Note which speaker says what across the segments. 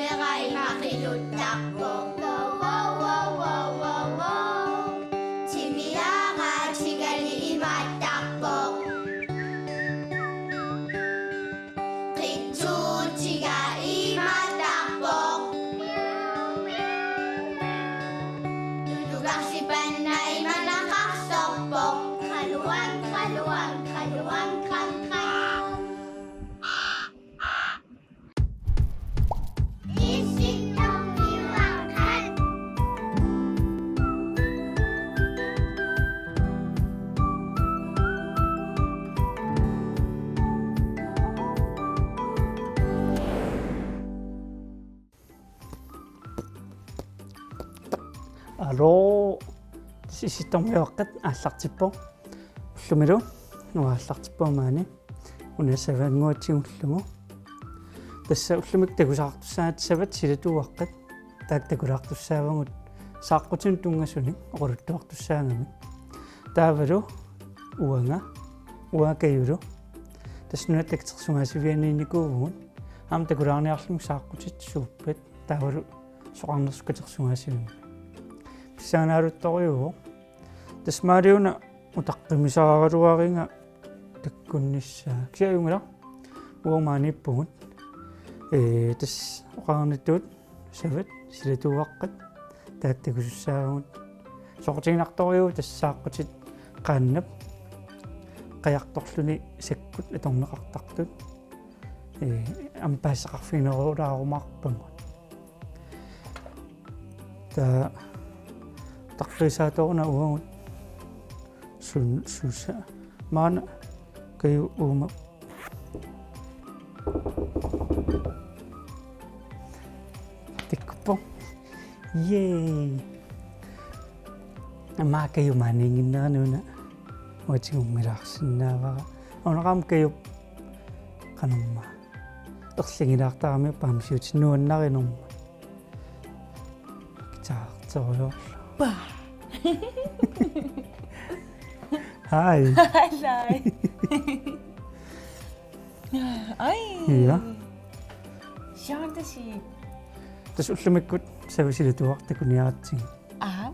Speaker 1: Meray makilutakbo wow wow wow wow wow wow Chimiyaga chigali imatakbo Kitsu chiga imatakbo Dudugak si Panay malakaksokbo Kaluwag, kaluwag, kaluwag, kangkang
Speaker 2: Alo, sisitong yakat asartippo. Ullumilu, nuallartippo maani. Unasavanguatigullugu. Tassa ullumik tagusaartussaat savat silatuuaqqat. Taak tagulartussaavangut saaqqutun tungasuni oquluttuartussaangami. Taavalu uanga kayulu. Tassuna taktersungaasivianiinnikuuvugun. Aam tagularniarlum saaqqutit suuppat taavalu soqarnersukatersungaasivimi. Pissaanaaluttoriugu tasmaaliuna utaqqimisaaraluaringa takkunnissaa kiayungala uomaanippugut tas oqarnittuut savat silatuuaqqat taaktagusussaagut soqutiginartoriugu tassaaqqut qaannap qajartorluni sakkut atorneqartartut ampaassaqarfineruulaarumarpamut ta taqriisaatoruna uangut suusa maana kayu uuma tikkupo yay ama kayu maaninginneranuna uatigummilaarsinnaavara onaqaam kayu qanumma erlingilaartarami paamsiutinnuannarinorma kitaartoriorlu Hi.
Speaker 3: Hi. Ai.
Speaker 2: Ja.
Speaker 3: Sjaantasi.
Speaker 2: Tas ullumikut savisilituartakuniaatsi.
Speaker 3: Aha.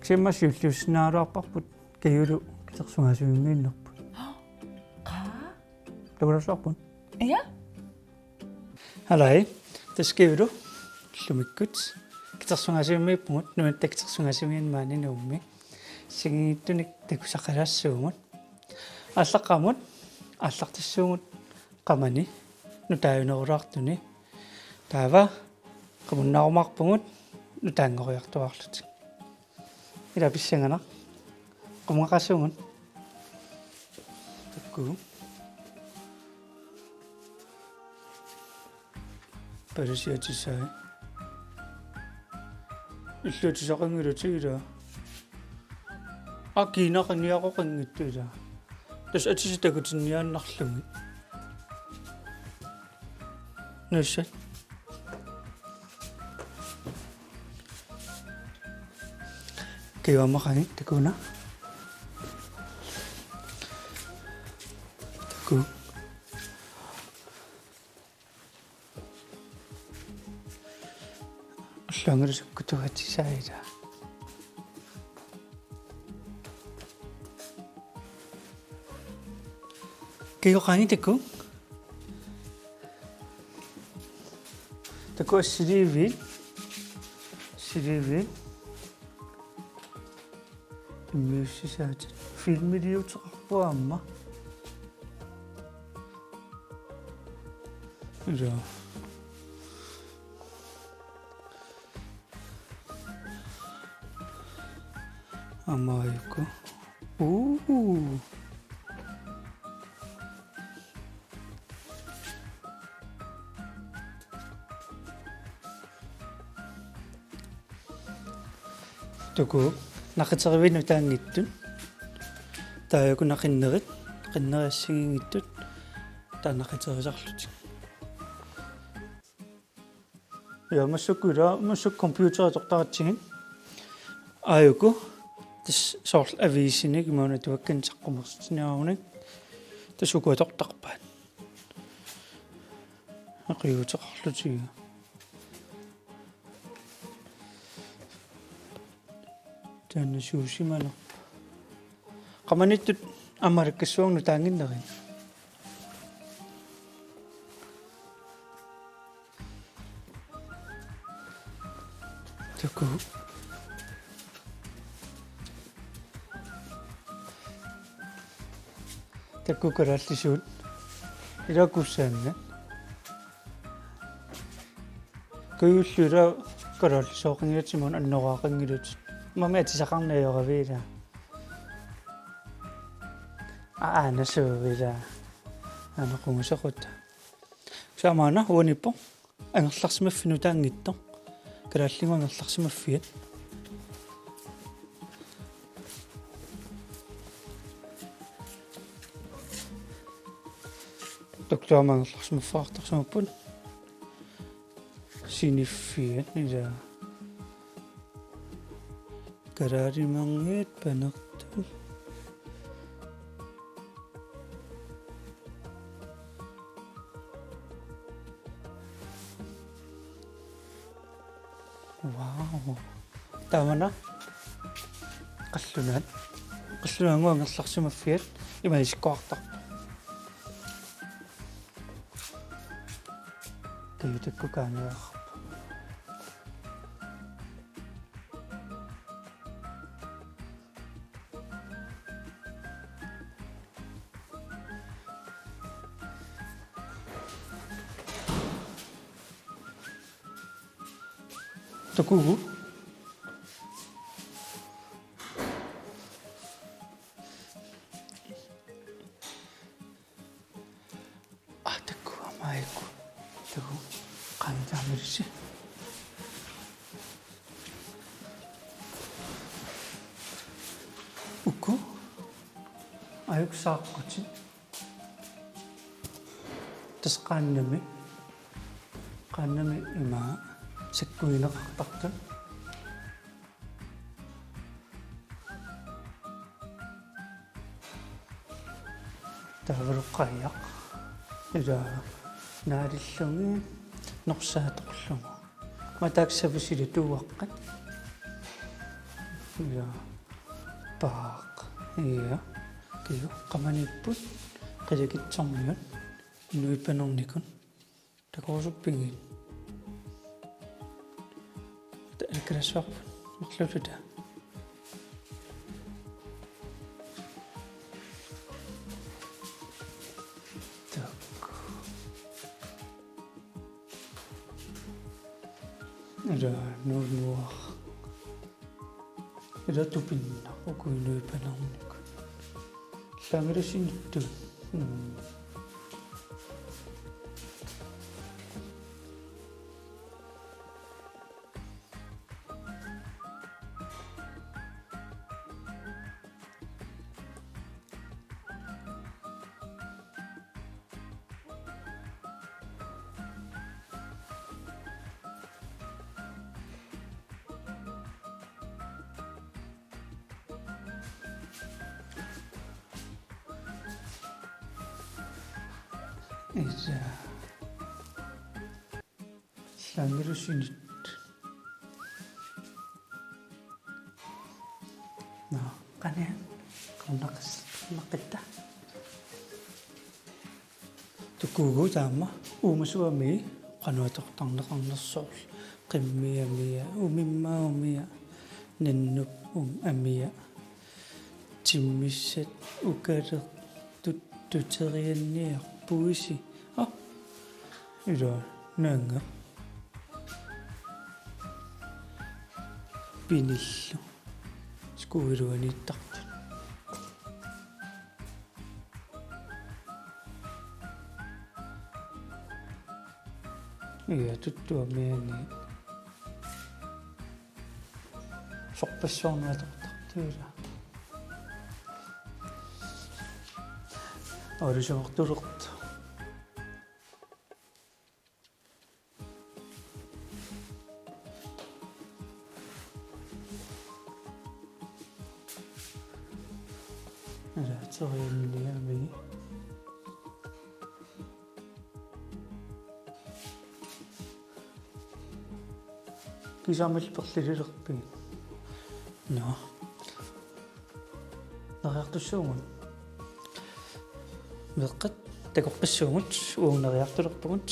Speaker 2: Ksiammassiulluussinaaluarparput kayulu kitersungaasumimmiinnerput.
Speaker 3: Qa?
Speaker 2: Tagularluarpun.
Speaker 3: Ja?
Speaker 2: Halai. Tas kayulu ullumikut kitersungaasumimmiippungut nuat taktersungaasumianmaani nuummi. Sigittunik takusaqalaassuugut. Allaqamut аллартиссуугут qamani nutaayunerulaartuni taava qamunnarumarpungut nutaangoriartuarlut ila pissangana qumaqassuungut takku parisiatisai illuutisaqangilutigila akiinaqaniaqoqanngittuila tas atisitakutinniaannarlugi nussat kiuamaqani takuna takku allangerusukkutugatisaaila kiuqani takku assirivi immiussisaat filmiliuteqarpuamma ila amaayukku tuku naqiterivinu taangittun taayaku naqinnerit qinneriassigingittut taanaqiterisarlut ja massuk computeritortaratsigin aayuku tas soorl aviisinik imauna tuakkan saqqumерсутиниаруник тасукуаторtarpaat Aqiyuteqarlutiga. Tanna suusimana. Qamanittut аммалаккассуарну таангиннери. Таку. Таку караллисуут. Илакуссаанна. Куйуллула караллисооқингиатсимун аннораақингилут. Мами атисақарнаёравила. Насувила. Анақумусақутта. Самана уаниппо. Ангерларсимаффину таангитто. Карааллингу ангерларсимаффиат. Доктормангерларсимаффаартарсумаппун. Синиффиат ниса. Карааримангиит панертун. Вау. Тамана. Qallunaangu angerlarsimaffiat imaiskuartar. Kayutakku kaaniaq. Takugu. Taku amaiku. Taku qantamirsi. Ukku. Ayuk saaqqutin. Tasqaannami. Qaannami ima. Sakkuineqartartun taavaluqqaajaq ila naalillungi norsaatoqlungu mataaksavusili tuuaqqat ila paaq iya kiu qamanipput qilakitsormiut inuipanornikun takorusuppingin الكراسوق مخلوط ده إذا نور نوار إذا تبين وكوينو يبنونك لا مرشين الدون إذا سامرشين قناة نقص نقطة تكوغو تاما ومسوامي قنوة تقطن نقن الصول قمية مية ومما ومية ننب أمية تمشت وكرق تتغيني بوشي إذا نانغا بينيلو سكويرواني تقتل إيا تتوى مياني سقبسونا تقتيرا أرجع اقترقت لا تغير لي أبي кисаамаллиперлилерпиги но нариартуссуугун меққат такоққиссуугут уунериартулерпугут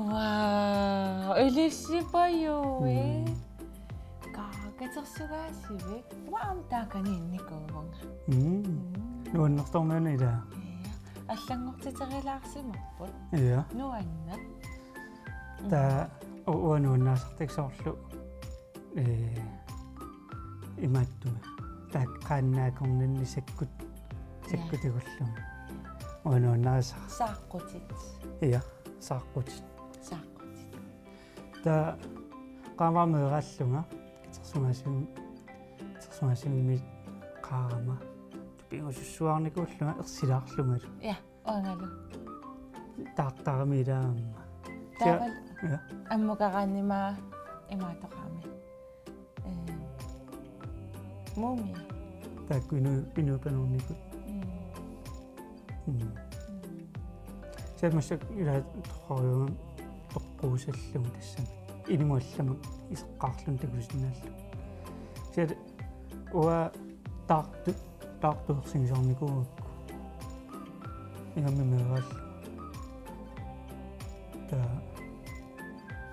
Speaker 3: Wow, ylissipajui. Kaakatersugaasivik. Waam taakani innikuuvanga.
Speaker 2: нуаннэртормаана илаа
Speaker 3: Аллангортитерилаарсимарпут.
Speaker 2: иа
Speaker 3: Нуанна.
Speaker 2: та уануаннаасартиксоорлу имааттума таак qaannaakорнинни саккутигуллума уануаннаасар
Speaker 3: Сааққутит.
Speaker 2: иа сааққут
Speaker 3: Сааққутит.
Speaker 2: та qaamaameerallunga терсунгасимми qaarama тупингусуссуарникууллунга ерсилаарлунгалу
Speaker 3: Ja, oangalu.
Speaker 2: таартарами илаамма
Speaker 3: Taavал
Speaker 2: иа
Speaker 3: аммукарааннима имаатоqaami. Муми.
Speaker 2: тааккуину пинупанорникут сэмэшэк ила тохоюм тоққуусаллугу тассами илимуаллама исеққарлун такусиннааллу сэр уа таартуерсинисорникуугакку игаммимеерал та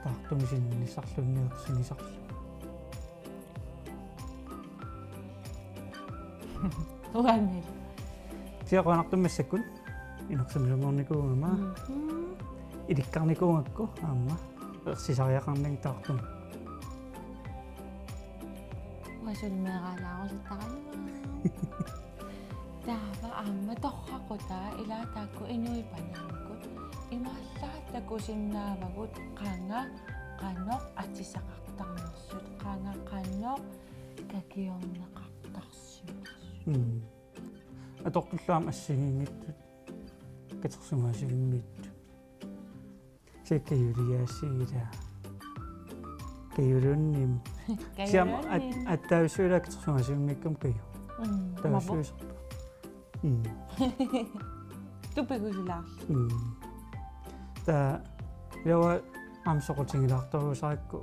Speaker 2: таартумисиннисарлунниерсинисарлу
Speaker 3: Уаннил.
Speaker 2: сиақуанартуммассаккун инерсимисорникуугама иликкарникуугакку аама ерсисариақарнин таартум
Speaker 3: Уасулмеералааруситтаралуа. Таава аама торрақута илаатаакку инуипанаамикут имааллааттакусиннаавагут qaanga qaanoq атисақартарнерсут qaanga qaanoq какиорнеқартарсимас.
Speaker 2: атортуллаам ассигингиттут катерсугаасигиммиитту секкаюлиаассигила каюлунним сиам аттаусуила катерсугаасигиммиккам каю таусуисерпа
Speaker 3: Тупигусулаарл.
Speaker 2: та ява амсоқутингилаарторуусаракку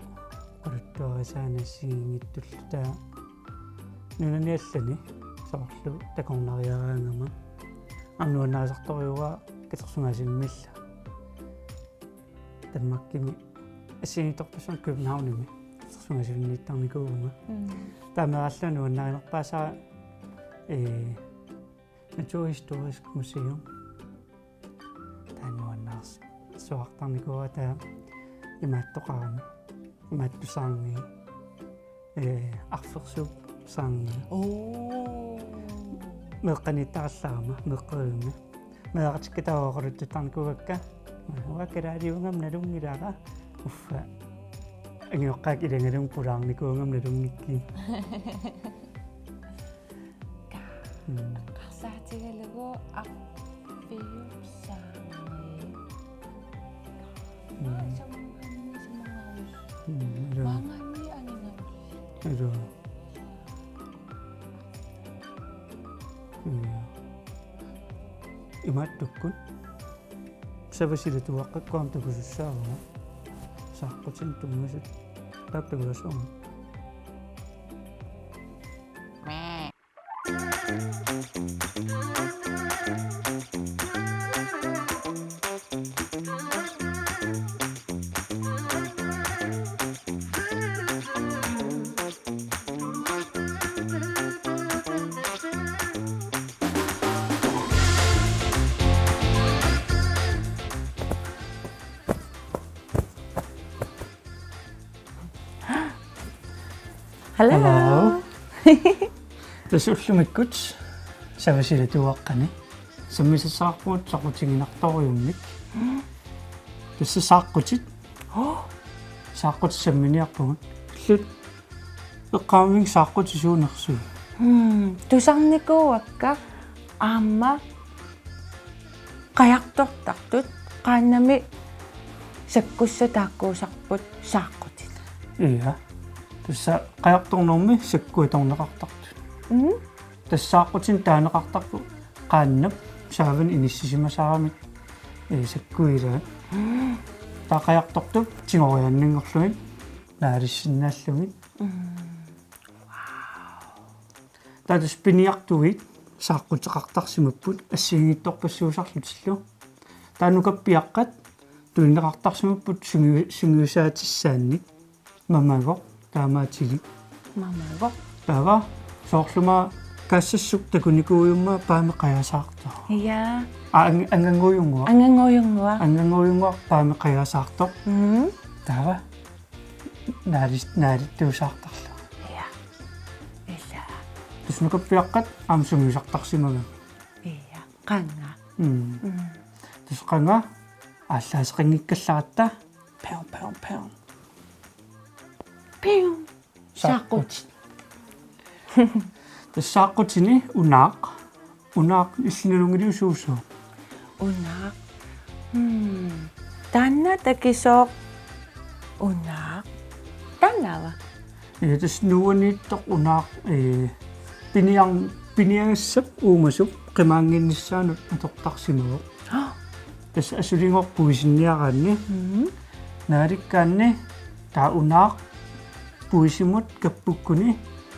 Speaker 2: quluttuarisaanassигингиттуллу таа нунаниаллани соорлу такорнариараангама амнуаннаасарториуа катерсугаасигиммилла танмаккими ассигиторпасан Københavnими катерсугаасигинниттарникууга таамеаллану аннаринерпаасаа Naturhistorisk Museum таануаннаарс суартарникууа таа имааттоqarami имааттусаарни арферсуп саарни меққаниттааллаарма меққеруунга меақатиккатаавоқалуттутарникуугакка уаккалаалиунгам налунгилаара уффа ангиоққаак илангалун пулаарникуунгам налунгикки
Speaker 3: Qarsaatigalugu arpiupsaarni. Mangani anginarus.
Speaker 2: Ero. Imattukkun savasилатуаққаккуам такусуссаарма сааққутин туммасут тааппагуласуарма
Speaker 3: Hello.
Speaker 2: тасуллумиккут савасилатуаққани саммисассаарпуут сақутигинарториуммик тассасааққутит сааққут самминиарпугут лут эққаамин сааққутисуунерсуу
Speaker 3: тусарникууакка аама qajartortartut qaannami sakkussa taakkuusarput saaqqutita
Speaker 2: Iya. Tussa qajartornermi sakkuitorneqartartut. Тассааққутин таанеқартарпу qaannap saavan inissisimасаарамик sakkuilaa таақаярторtup тигорианнингорлугит наалиссиннааллугит таатас пиниартугит сааққутеқартарсимаппут ассигингитторпассуусарлутиллу таанукаппиаққат туиннеқартарсимаппут сунгиусаатиссаанник мамаго таамаатиги
Speaker 3: mamago
Speaker 2: таава соорлума кассассук такуникууйумма паами қаясаарто
Speaker 3: iya
Speaker 2: ангангуйунгуа
Speaker 3: anganguyungua
Speaker 2: паами қаясаарто таава наалиттуусаартарлу
Speaker 3: iya illa
Speaker 2: туснукаппиаққат аамсунгисартарсимага
Speaker 3: iya qanga
Speaker 2: тусқанга ааллаасеқингиккалларатта пеу
Speaker 3: piu saaqqut
Speaker 2: тассааққутини унаақ иллинулунгилиусуусуу
Speaker 3: unaaq tanna takisoq unaaq tannawa
Speaker 2: тас нуанииттоқ унаақ пиниангассап уумасуп қимаангиннссаанут атортарсимуо тас асулингорпуисинниараанни нааликкаанни таа унаақ пуисимут каппуккуни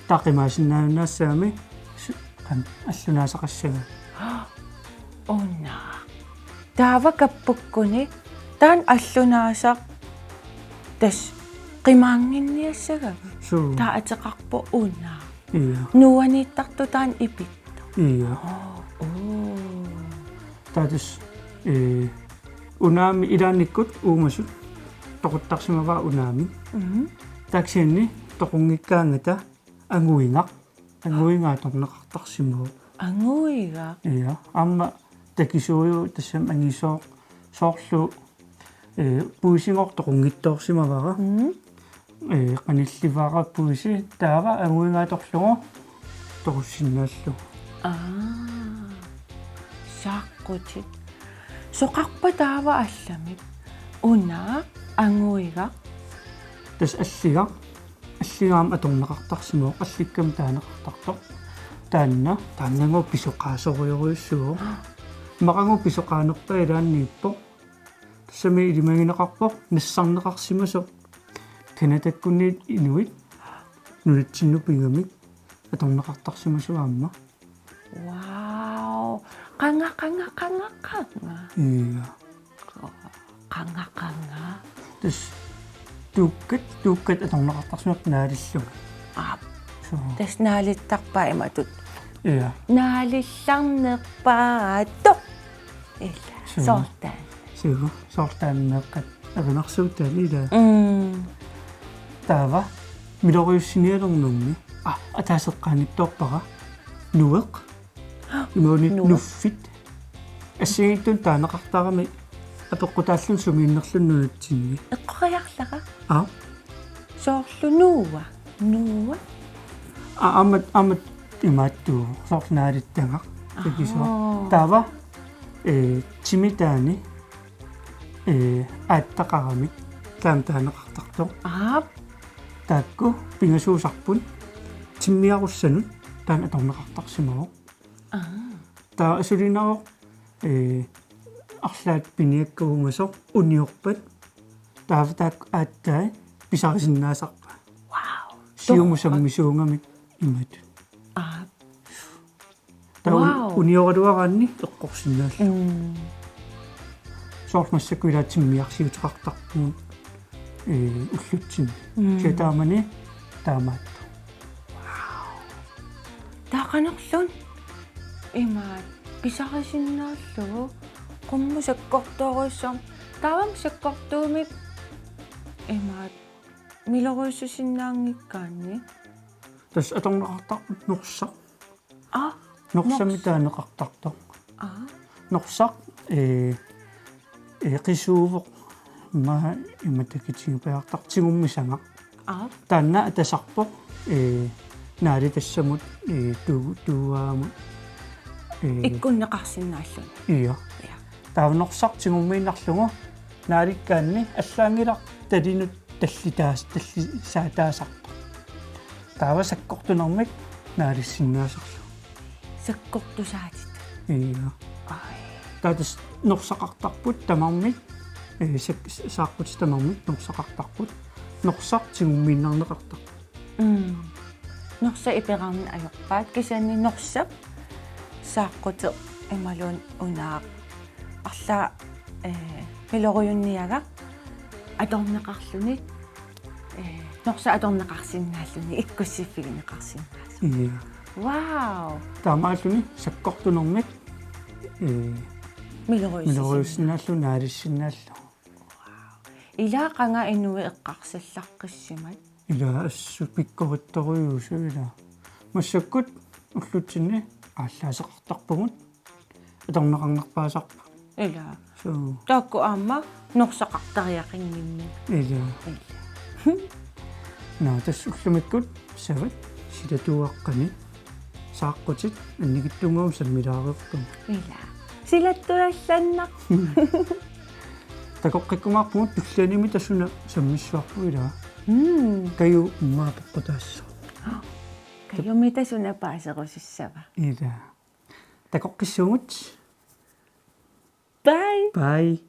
Speaker 2: тақимаасиннаанаассаами қан аллунаасақассага
Speaker 3: unaaq taava kappukkuni taan allunaasaq tas qimaanginniassaga
Speaker 2: суу
Speaker 3: taa ateqarpu unaaq
Speaker 2: ия
Speaker 3: nuaniittartu taan ipittu
Speaker 2: ия таатас унаами илааниккут уумасут тоқуттарсимаваа унаами таксианни тоқунгиккаангата ангуингаа
Speaker 3: anguiga
Speaker 2: ия амма такисуйу тассам ангисоо соорлу пуисингор тоқунгиттоорсимавара qanillivaara puisi taava anguingaatorlugu torussinnaallu
Speaker 3: saaqqut soqarpa taava allamik unaa anguiga
Speaker 2: tas аллигаам аторнеқартарсимоо алликкам таанеқартарто тааннангу писоқаасориориуссуо мақангу писоқаанерпа илааннииппо тассами илимагинеқарпо нассарнеқарсимасо канатаккунниит инуит нулитсиннупингамик аторнеқартарсимасуаамма
Speaker 3: вау qanga
Speaker 2: ия
Speaker 3: qanga
Speaker 2: тас тууккат аторнеқартарсимап наалиллуг
Speaker 3: tas naalittarpaa imatut
Speaker 2: ия
Speaker 3: naalillarnerpaatto illa soortaan
Speaker 2: сиго соортааннеэккат авинарсуутаани илаа таава милориуссиниалернэрми атаасеққааниттоорпара нуеқ имони нуффит ассигиттун таанеқартарами апеққутааллун сумииннерлуннунатсинни
Speaker 3: эққориарлара
Speaker 2: соорлу
Speaker 3: нуа
Speaker 2: амат имааттуу соорлнаалиттага такисоо таава тимитаани ааттақарами таанеқартартоо таакку пингасуусарпун тиммиаруссанут таан аторнеқартарсимао таа асулинао арлаат пиниаккагумасо униорпат таава таак ааттаа писарисиннаасарпа
Speaker 3: вау
Speaker 2: сиумусаммисуунгамик имат таа униоралуараанни эққорсиннаалла соормассакуилаатсиммиарсигутеқартарпуун уллутсин сетаамани таамаатто
Speaker 3: таақанерлун имаат писарисиннааллугу qummusakkortoorussam tavam sakkortuumik имаат милоруйссусиннаангиккаанни
Speaker 2: тас аторнеқартарпут норсақ норсами таанеқартарто норсақ qisuuvoq ма иматакитсигипаартартигуммисага таанна атасарпоқ наали тассамут туаамут
Speaker 3: иккуннеқарсинааллун
Speaker 2: иа таавнорсартигуммииннарлугу нааликкаанни аллаангилар талинут таллисаатаасарпа таава саккортунэрмик наалиссиннаасарлу
Speaker 3: саккортусаатит
Speaker 2: иа
Speaker 3: ай
Speaker 2: таатас норсақартарпут тамармик саақпут тамармик норсақартарпут норсартигуммииннарнеқартар
Speaker 3: норса ипераарни ajorpaat кисаанни норсап сааққутеқ ималуун унаа арлаа милоруйунниага аторнеқарлуни норса аторнеқарсиннааллуни иккуссиффигинеқарсиннаасу
Speaker 2: иа
Speaker 3: вау
Speaker 2: таамааллуни саккортунэрмик
Speaker 3: милоруйуссиннааллу
Speaker 2: наалиссиннааллу
Speaker 3: илаақанга инуи эққарсаллаққиссимат
Speaker 2: ила ассу пиккорутторуйуусу ила массаккут уллутсинни ааллаасеқартарпугут аторнеқарнерпаасарпу
Speaker 3: ила
Speaker 2: суу
Speaker 3: таакку аама норсақартариақингинни
Speaker 2: ила наа тас уллумиккут сават силатуаққани сааққутит аннигиттунгуум саммилаариортум
Speaker 3: ила силаттулалланнақ
Speaker 2: такоққиккумаарпугут туллааними тассуна саммиссуарпу ила каю маапеққутаассо
Speaker 3: кайомитасуна паасерусиссава
Speaker 2: ила такоққиссугут
Speaker 3: бай
Speaker 2: бай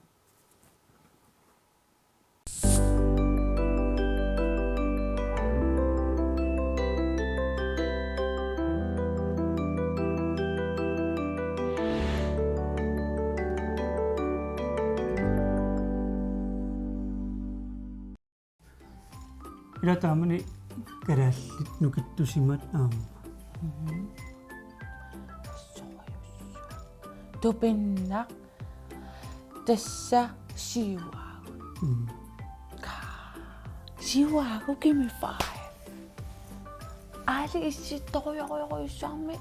Speaker 2: ила таамани карааллит нукиттусимат аама
Speaker 3: тупиннақ тасса сиуаагу сиуаагу кими 5 али исситторуйоруйоруйуссаарми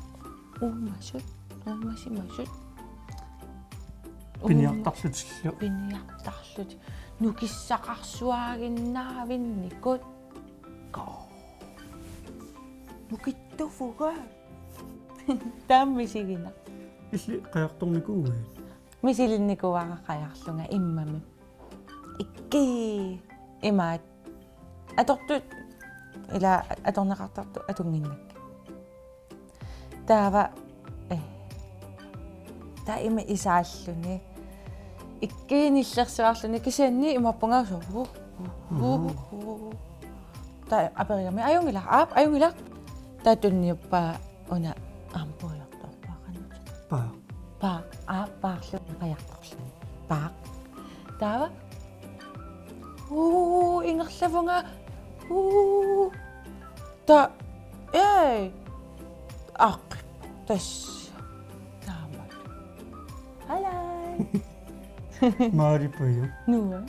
Speaker 3: уумасут уумасимасут
Speaker 2: пиниартарлутиллу
Speaker 3: пиниартарлут нукиссақарсуаагиннаавинникут нукиттуфуга тааммисигина
Speaker 2: илли қаярторникуугай
Speaker 3: мисилинникуаагаққаjaарлунга иммами икки имаат атортут ила аторнеқартарту атунгиннакка таава таима исааллуни иккииниллерсуарлуни кисаанни имаппунгаасу та аперигами аюнгила татунниуппаа уна ампуйорторпаақанут паарлу қаярторлуни паа таава ингерлавунга та тас таама халай
Speaker 2: маарипаю
Speaker 3: нуа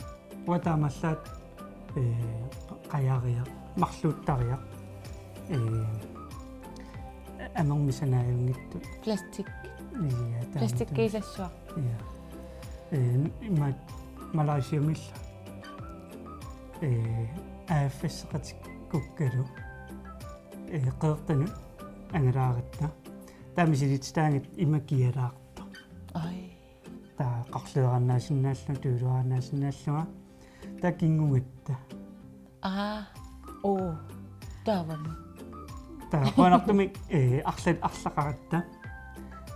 Speaker 2: ватаамаллаат қаяариа марлууттариа амормисанааюнгитту
Speaker 3: пластик
Speaker 2: иа
Speaker 3: пластиккиилассуа
Speaker 2: иа имма малайсиамилла аффиссеқатик куккалу қеэртану ангалааратта таамисилитстаангит имакиалаарпа
Speaker 3: ай
Speaker 2: таа қарлуераннаасиннааллу туулуараннаасиннааллуга такингугатта
Speaker 3: таавами
Speaker 2: таа қанартумик арлақаратта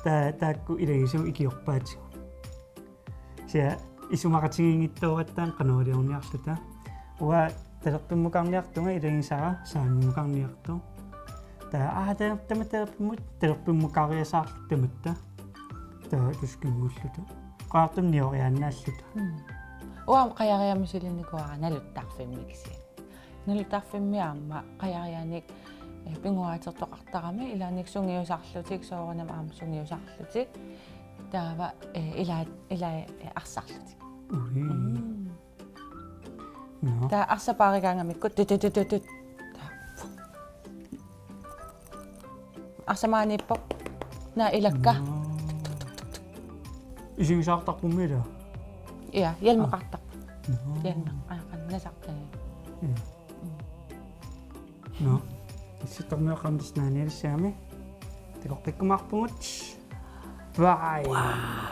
Speaker 2: таакку илагису икиорпаатигу ся исумақатигингиттоораттаан қануалиорниарлута уа талерпиммукарниартунга илагисара саамиммукарниарту таа таматааппумут талерпиммукариасаарлу таматта таа тускингуллута qaartum nioriannaаллута
Speaker 3: уам қаяриамисилинникуара налуттарфиммикси налуттарфиммиаама қаярианик пингуаатертоқартарами илааник сунгиусарлутик соорунам аама сунгиусарлутик таава илаа арсарлутик таа арсапааригангамиккут тутутутут арсамааниппоқ на илакка
Speaker 2: исигисаартарпуммила
Speaker 3: иа ялмеқартар ялмеқ аақаннасартани
Speaker 2: но Sitorno kamdis nanir siame. Tikok tik kumakpungut. Bye.